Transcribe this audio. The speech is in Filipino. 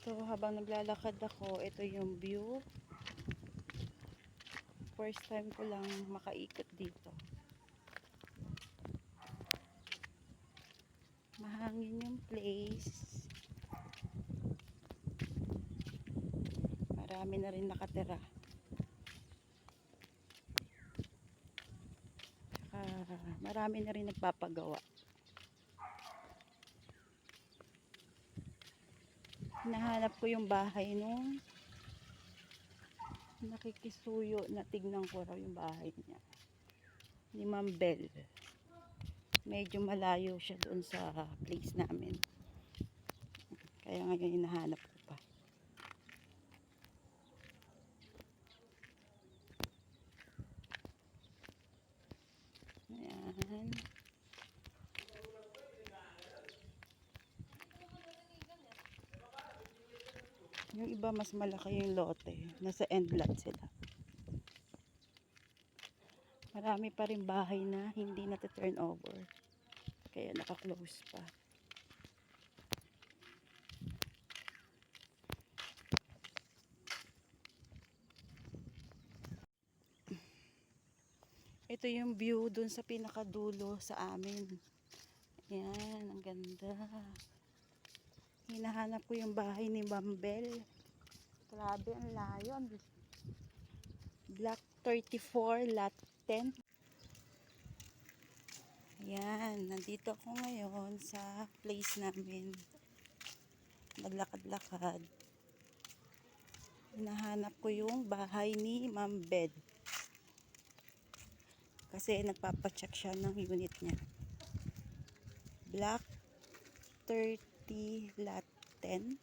So habang naglalakad ako, ito yung view. First time ko lang makaikot dito. Mahangin yung place. Marami na rin nakatira. Marami na rin nagpapagawa. Hinahanap ko yung bahay nung nakikisuyo na tignan ko raw yung bahay niya. Ni Ma'am Bell. Medyo malayo siya doon sa place namin. Kaya ngayon hinahanap ko pa. Ayan. Yung iba mas malaki yung lote. Nasa end lot sila. Marami pa rin bahay na hindi na-turn over. Kaya naka-close pa. Ito yung view dun sa pinakadulo sa amin. Ayan, ang ganda. Hinahanap ko yung bahay ni Ma'am Bell. Grabe, ang layo. Block 34, lot 10. Ayan, nandito ako ngayon sa place namin. Naglakad-lakad. Hinahanap ko yung bahay ni Ma'am Bell. Kasi nagpapacheck siya ng unit niya. Block 30, lot 10.